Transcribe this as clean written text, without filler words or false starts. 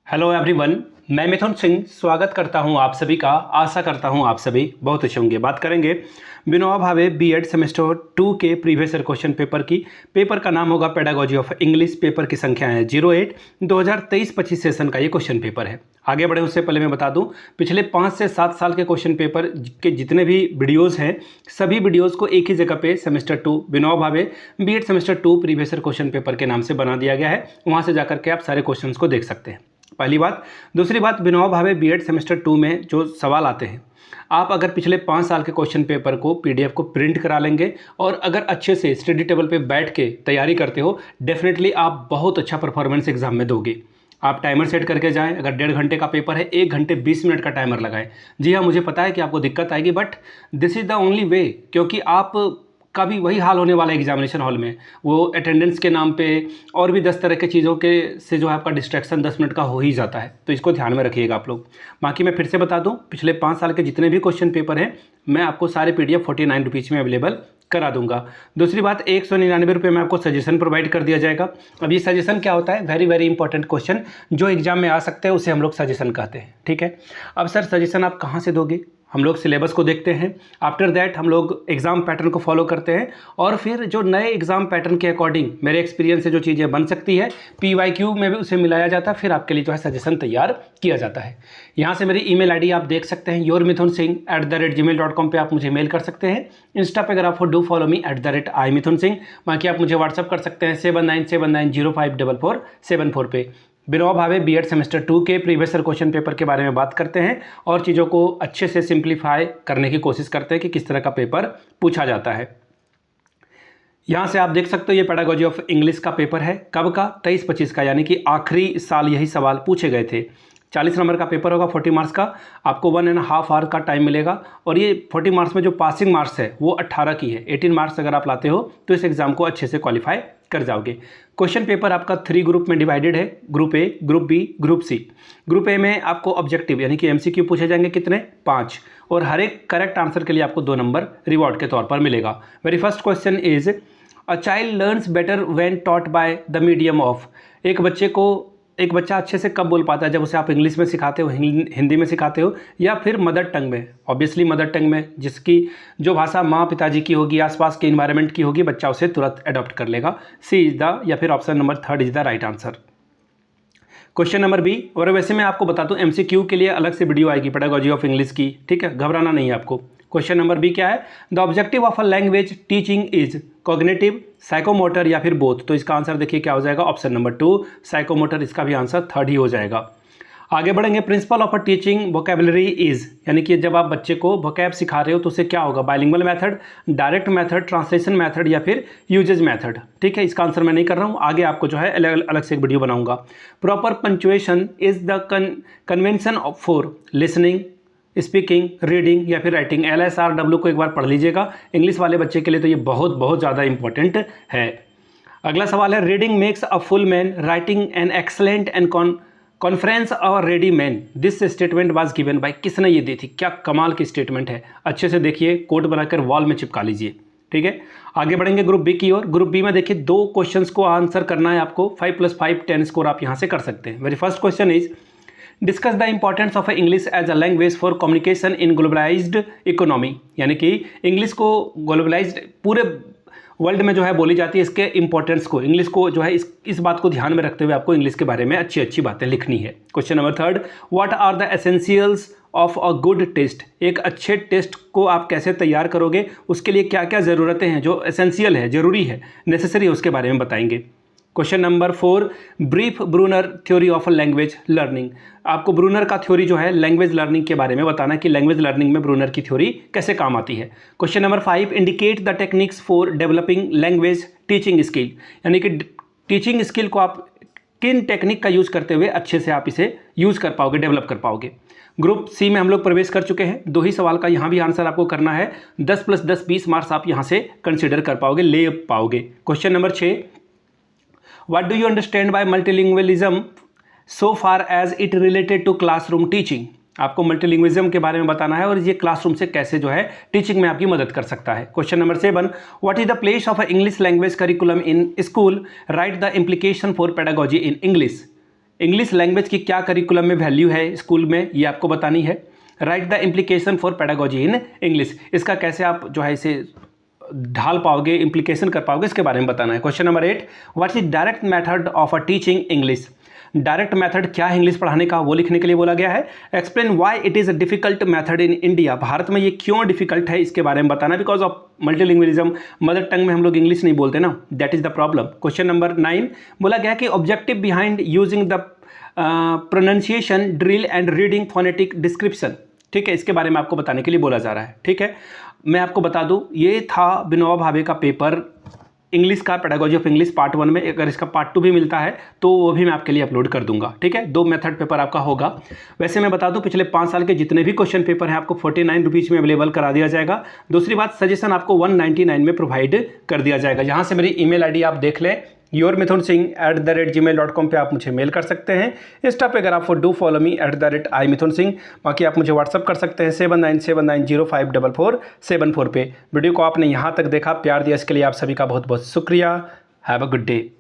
Hello everyone, मैं मिथुन सिंह स्वागत करता हूं आप सभी का। आशा करता हूं आप सभी बहुत अच्छे होंगे। बात करेंगे विनोबा भावे बीएड सेमेस्टर 2 के प्रीवियस ईयर क्वेश्चन पेपर की। पेपर का नाम होगा पेडागोजी ऑफ इंग्लिश। पेपर की संख्या है 08 2023-25 सेशन का ये क्वेश्चन पेपर है। आगे बढ़े उससे पहले मैं बता दूं, पिछले 5 से 7 साल के क्वेश्चन पेपर के जितने भी वीडियोज़ हैं, सभी वीडियोज़ को एक ही जगह पे semester 2 Vinoba Bhave BEd semester 2 previous year question paper के नाम से बना दिया गया है। वहाँ से जाकर के आप सारे क्वेश्चन को देख सकते हैं। पहली बात। दूसरी बात, विनोबा भावे बीएड सेमेस्टर 2 में जो सवाल आते हैं, आप अगर पिछले 5 साल के क्वेश्चन पेपर को पीडीएफ को प्रिंट करा लेंगे और अगर अच्छे से स्टडी टेबल पे बैठ के तैयारी करते हो, डेफिनेटली आप बहुत अच्छा परफॉर्मेंस एग्जाम में दोगे। आप टाइमर सेट करके जाएं। अगर 1.5 घंटे का पेपर है, 1 घंटे 20 मिनट का टाइमर लगाएं। जी हाँ, मुझे पता है कि आपको दिक्कत आएगी, but this is the only way, क्योंकि आप का भी वही हाल होने वाला है एग्जामिनेशन हॉल में। वो अटेंडेंस के नाम पे और भी 10 तरह के चीज़ों के से जो है आपका डिस्ट्रैक्शन 10 मिनट का हो ही जाता है, तो इसको ध्यान में रखिएगा आप लोग। बाकी मैं फिर से बता दूं, पिछले 5 साल के जितने भी क्वेश्चन पेपर हैं, मैं आपको सारे पीडीएफ 49 रुपीज़ में अवेलेबल करा दूंगा। दूसरी बात, 199 रुपये में आपको सजेशन प्रोवाइड कर दिया जाएगा। अब ये सजेशन क्या होता है? वेरी वेरी इंपॉर्टेंट क्वेश्चन जो एग्जाम में आ सकते हैं, उसे हम लोग सजेशन कहते हैं। ठीक है। अब सर, सजेशन आप कहाँ से दोगे? हम लोग सिलेबस को देखते हैं, आफ्टर दैट हम लोग एग्ज़ाम पैटर्न को फॉलो करते हैं, और फिर जो नए एग्ज़ाम पैटर्न के अकॉर्डिंग मेरे एक्सपीरियंस से जो चीज़ें बन सकती है, PYQ में भी उसे मिलाया जाता है, फिर आपके लिए जो है सजेशन तैयार किया जाता है। यहाँ से मेरी ईमेल आईडी आप देख सकते हैं, yourmithunsingh@gmail.com पे आप मुझे मेल कर सकते हैं। इंस्टा पे अगर आप डू फॉलो मी @imithunsingh। बाकी आप मुझे व्हाट्सअप कर सकते हैं 7979054474 पे। विनोबा भावे बीएड सेमेस्टर 2 के प्रीवियस ईयर क्वेश्चन पेपर के बारे में बात करते हैं और चीज़ों को अच्छे से सिंप्लीफाई करने की कोशिश करते हैं कि किस तरह का पेपर पूछा जाता है। यहाँ से आप देख सकते हो, ये पेडागोजी ऑफ इंग्लिश का पेपर है। कब का? 23-25 का, यानी कि आखिरी साल यही सवाल पूछे गए थे। 40 नंबर का पेपर होगा, 40 मार्क्स का। आपको 1.5 आवर का टाइम मिलेगा, और ये 40 मार्क्स में जो पासिंग मार्क्स है वो 18 की है। 18 मार्क्स अगर आप लाते हो तो इस एग्ज़ाम को अच्छे से क्वालिफाई कर जाओगे। क्वेश्चन पेपर आपका 3 ग्रुप में डिवाइडेड है, group A, group B, group C. Group A में आपको ऑब्जेक्टिव यानी कि MCQ पूछे जाएंगे, कितने? 5, और हर एक करेक्ट आंसर के लिए आपको 2 नंबर रिवॉर्ड के तौर पर मिलेगा। Very first question is, a child learns better when taught by the medium of. एक बच्चा अच्छे से कब बोल पाता है? जब उसे आप इंग्लिश में सिखाते हो, हिंदी में सिखाते हो, या फिर मदर टंग में। ऑब्वियसली मदर टंग में, जिसकी जो भाषा माँ पिताजी की होगी, आसपास के इन्वायरमेंट की होगी, बच्चा उसे तुरंत अडॉप्ट कर लेगा। सी इज द, या फिर option number 3 is the right answer. Question number B, और वैसे मैं आपको बता दूं, MCQ के लिए अलग से वीडियो आएगी पेडागोजी ऑफ इंग्लिश की। ठीक है, घबराना नहीं है आपको। क्वेश्चन नंबर बी क्या है? The objective of a language teaching is cognitive, psychomotor, या फिर बोथ। तो इसका आंसर देखिए क्या हो जाएगा, ऑप्शन नंबर 2 साइकोमोटर। इसका भी आंसर 3rd ही हो जाएगा। आगे बढ़ेंगे। Principle of a teaching vocabulary is, यानी कि जब आप बच्चे को वोकैब सिखा रहे हो तो उसे क्या होगा? Bilingual method, direct method, translation method, या फिर यूजेज मेथड। ठीक है, इसका आंसर मैं नहीं कर रहा हूँ, आगे आपको जो है अलग से एक वीडियो बनाऊंगा। Proper punctuation is the convention for listening, speaking, reading, या फिर राइटिंग। LSRW को एक बार पढ़ लीजिएगा, इंग्लिश वाले बच्चे के लिए तो ये बहुत ज़्यादा इंपॉर्टेंट है। अगला सवाल है, reading makes a full man, writing an excellent and conference और ready man. This statement was given by. किसने ये दी थी? क्या कमाल की स्टेटमेंट है, अच्छे से देखिए, कोट बनाकर वॉल में चिपका लीजिए। ठीक है, आगे बढ़ेंगे ग्रुप बी की ओर। ग्रुप बी में देखिए 2 क्वेश्चंस को आंसर करना है आपको। 5+5 10 स्कोर आप यहाँ से कर सकते हैं। Very first question is, discuss the importance of English as a language for communication in globalised economy. यानी कि इंग्लिश को ग्लोबलाइज्ड पूरे वर्ल्ड में जो है बोली जाती है, इसके इंपॉर्टेंस को, इंग्लिश को जो है इस बात को ध्यान में रखते हुए आपको इंग्लिश के बारे में अच्छी बातें लिखनी है। Question number 3, what are the essentials of a good test. एक अच्छे टेस्ट को आप कैसे तैयार करोगे, उसके लिए क्या क्या ज़रूरतें हैं जो एसेंशियल है, ज़रूरी है, नेसेसरी है, उसके बारे में बताएंगे। Question number 4, brief Bruner theory of language learning. आपको ब्रूनर का थ्योरी जो है लैंग्वेज लर्निंग के बारे में बताना है कि लैंग्वेज लर्निंग में ब्रूनर की थ्योरी कैसे काम आती है। Question number 5, indicate the techniques for developing language teaching skill. यानी कि टीचिंग स्किल को आप किन टेक्निक का यूज़ करते हुए अच्छे से आप इसे यूज़ कर पाओगे, डेवलप कर पाओगे। ग्रुप सी में हम लोग प्रवेश कर चुके हैं। 2 ही सवाल का यहाँ भी आंसर आपको करना है। 10+10 20 मार्क्स आप यहाँ से कंसिडर कर पाओगे, ले पाओगे। Question number 6, What do you understand by multilingualism so far as it related to classroom teaching? आपको मल्टीलिंग्विज्म के बारे में बताना है और ये क्लासरूम से कैसे जो है टीचिंग में आपकी मदद कर सकता है। Question number 7, what is the place of English language curriculum in school, right the implication for pedagogy in English. English language की क्या करिकुलम में वैल्यू है स्कूल में, ये आपको बतानी है। Right the implication for pedagogy in English, इसका कैसे आप जो है इसे ढाल पाओगे, इम्प्लीकेशन कर पाओगे, इसके बारे में बताना है। Question number 8, what's is direct method of a teaching English, direct method क्या है इंग्लिश पढ़ाने का, वो लिखने के लिए बोला गया है। Explain why it is a difficult method in India, Bharat में ये क्यों डिफिकल्ट है, इसके बारे में बताना। बिकॉज ऑफ मल्टीलिंग्विलिज्म, मदर टंग में हम लोग इंग्लिश नहीं बोलते ना, that is the problem. Question number 9 बोला गया कि objective behind using the pronunciation drill and reading phonetic description, ठीक है, इसके बारे में आपको बताने के लिए बोला जा रहा है। ठीक है, मैं आपको बता दूं, ये था विनोबा भावे का पेपर इंग्लिश का, पेडागोजी ऑफ इंग्लिश पार्ट 1 में। अगर इसका पार्ट 2 भी मिलता है तो वो भी मैं आपके लिए अपलोड कर दूंगा। ठीक है, 2 मेथड पेपर आपका होगा। वैसे मैं बता दूं, पिछले 5 साल के जितने भी क्वेश्चन पेपर हैं आपको 49 रुपीज़ में अवेलेबल करा दिया जाएगा। दूसरी बात, सजेशन आपको 199 में प्रोवाइड कर दिया जाएगा। यहाँ से मेरी ईमेल आईडी आप देख लें, yourmithunsingh@gmail.com पे आप मुझे मेल कर सकते हैं। इंस्टा पे अगर आप डू फॉलो मी @imithunsingh। बाकी आप मुझे व्हाट्सअप कर सकते हैं 7979054474 पे। वीडियो को आपने यहाँ तक देखा, प्यार दिया, इसके लिए आप सभी का बहुत बहुत शुक्रिया। Have a good day.